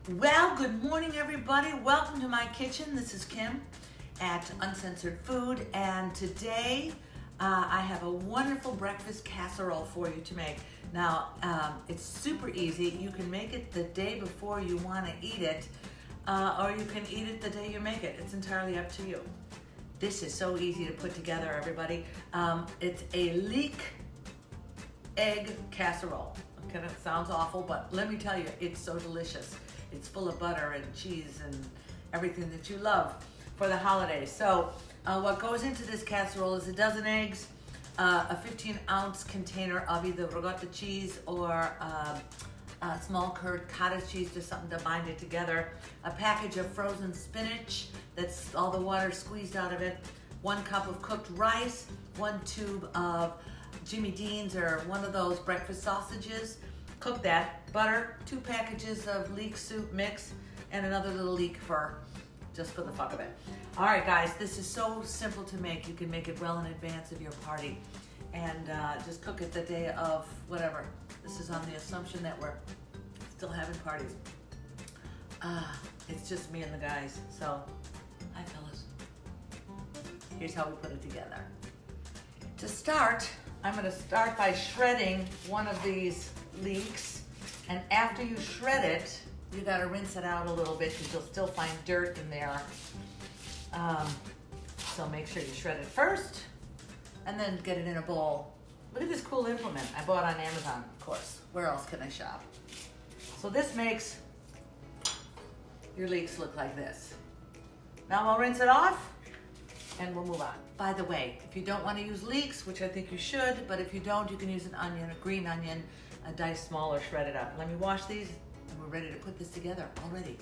Well, good morning, everybody. Welcome to my kitchen. This is Kim at Uncensored Food, and today I have a wonderful breakfast casserole for you to make. Now, it's super easy. You can make it the day before you want to eat it, or you can eat it the day you make it. It's entirely up to you. This is so easy to put together, everybody. It's a leek egg casserole. Okay, that sounds awful, but let me tell you, it's so delicious. It's full of butter and cheese and everything that you love for the holidays. So what goes into this casserole is a dozen eggs, a 15-ounce container of either regatta cheese or small curd cottage cheese, just something to bind it together, a package of frozen spinach that's all the water squeezed out of it, 1 cup of cooked rice, 1 tube of Jimmy Dean's or one of those breakfast sausages. Cook that. Butter, 2 packages of leek soup mix, and another little leek fur, just for the fuck of it. All right, guys, this is so simple to make. You can make it well in advance of your party, and just cook it the day of whatever. This is on the assumption that we're still having parties. It's just me and the guys, so hi, fellas. Here's how we put it together. To start, I'm going to start by shredding one of these leeks, and after you shred it, you got to rinse it out a little bit because you'll still find dirt in there. So make sure you shred it first, and then get it in a bowl. Look at this cool implement I bought on Amazon, of course. Where else can I shop? So this makes your leeks look like this. Now I'll rinse it off, and we'll move on. By the way, if you don't want to use leeks, which I think you should, but if you don't, you can use an onion, a green onion, a diced small or shred it up. Let me wash these, and we're ready to put this together already.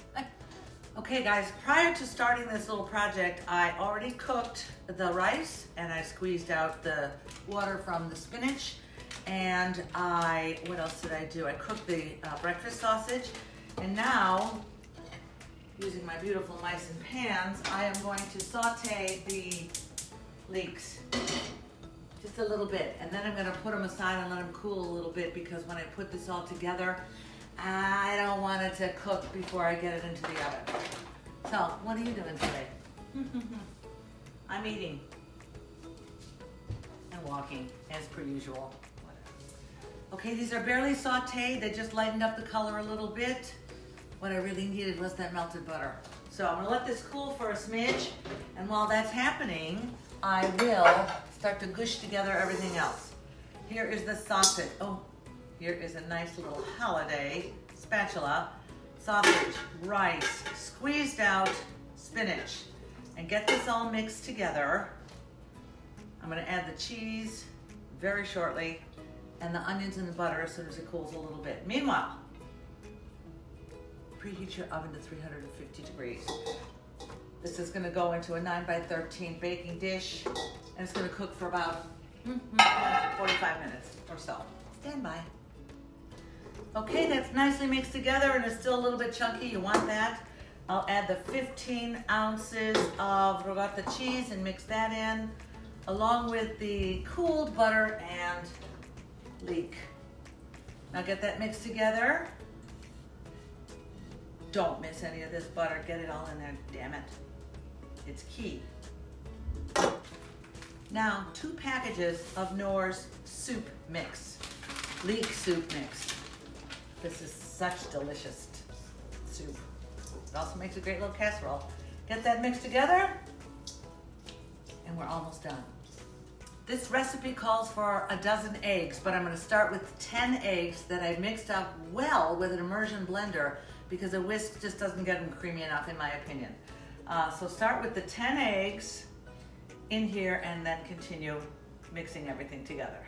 Okay, guys, prior to starting this little project, I already cooked the rice, and I squeezed out the water from the spinach, and what else did I do? I cooked the breakfast sausage, and now, using my beautiful Meissen pans, I am going to saute the leeks just a little bit, and then I'm going to put them aside and let them cool a little bit, because when I put this all together, I don't want it to cook before I get it into the oven. So, what are you doing today? I'm eating and walking as per usual. Okay, these are barely sauteed. They just lightened up the color a little bit. What I really needed was that melted butter. So I'm gonna let this cool for a smidge, and while that's happening, I will start to gush together everything else. Here is the sausage. Oh, here is a nice little holiday spatula. Sausage, rice, squeezed out spinach. And get this all mixed together. I'm gonna add the cheese very shortly, and the onions and the butter as soon as it cools a little bit. Meanwhile, preheat your oven to 350 degrees. This is gonna go into a 9 by 13 baking dish, and it's gonna cook for about 45 minutes or so. Stand by. Okay, that's nicely mixed together, and it's still a little bit chunky. You want that. I'll add the 15 ounces of regatta cheese and mix that in, along with the cooled butter and leek. Now get that mixed together. Don't miss any of this butter. Get it all in there, damn it. It's key. Now, 2 packages of Knorr's soup mix, leek soup mix. This is such delicious soup. It also makes a great little casserole. Get that mixed together, and we're almost done. This recipe calls for a dozen eggs, but I'm gonna start with 10 eggs that I mixed up well with an immersion blender, because a whisk just doesn't get them creamy enough, in my opinion. So start with the 10 eggs in here, and then continue mixing everything together.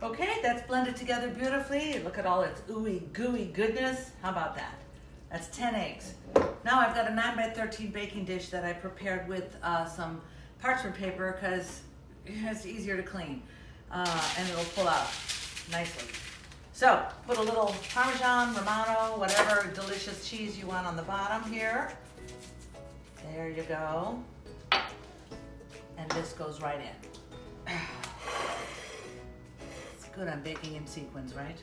Okay, that's blended together beautifully. Look at all its ooey gooey goodness. How about that? That's 10 eggs. Now I've got a 9 by 13 baking dish that I prepared with some parchment paper, because it's easier to clean, and it'll pull out nicely. So put a little Parmesan, Romano, whatever delicious cheese you want on the bottom here. There you go. And this goes right in. It's good on baking in sequins, right?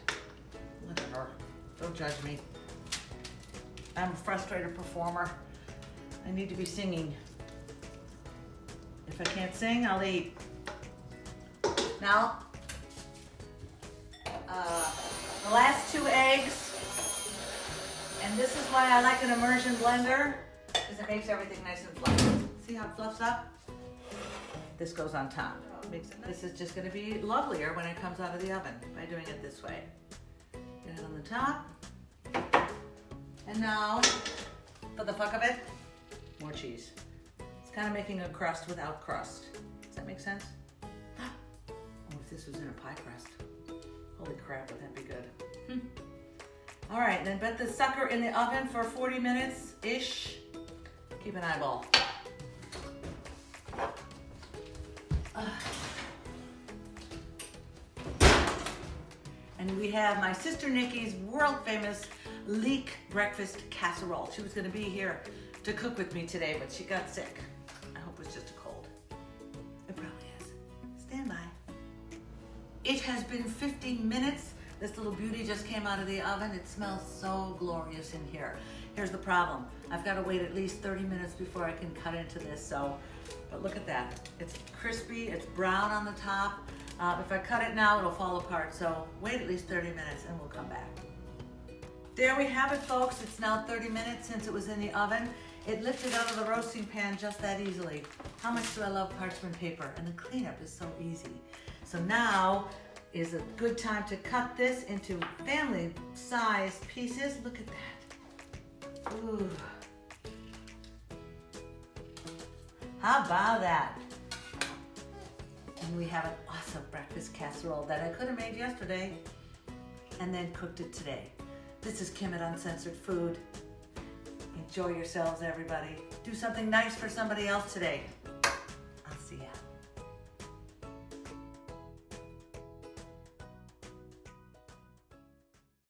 Whatever. Don't judge me. I'm a frustrated performer. I need to be singing. If I can't sing, I'll eat. Now, the last 2 eggs, and this is why I like an immersion blender, because it makes everything nice and fluffy. See how it fluffs up? This goes on top. This is just gonna be lovelier when it comes out of the oven by doing it this way. Get it on the top. And now, for the fuck of it, more cheese. It's kind of making a crust without crust. Does that make sense? Oh, if this was in a pie crust. Holy crap, would that be good. All right, then put the sucker in the oven for 40 minutes-ish. Keep an eyeball. And we have my sister Nikki's world-famous leek breakfast casserole. She was gonna be here to cook with me today, but she got sick. I hope it's just a cold. It probably is. Stand by. It has been 15 minutes. This little beauty just came out of the oven. It smells so glorious in here. Here's the problem. I've got to wait at least 30 minutes before I can cut into this, but look at that. It's crispy, it's brown on the top. If I cut it now, it'll fall apart, so wait at least 30 minutes and we'll come back. There we have it, folks. It's now 30 minutes since it was in the oven. It lifted out of the roasting pan just that easily. How much do I love parchment paper? And the cleanup is so easy. So now is a good time to cut this into family-sized pieces. Look at that. Ooh. How about that? And we have an awesome breakfast casserole that I could have made yesterday and then cooked it today. This is Kim at Uncensored Food. Enjoy yourselves, everybody. Do something nice for somebody else today.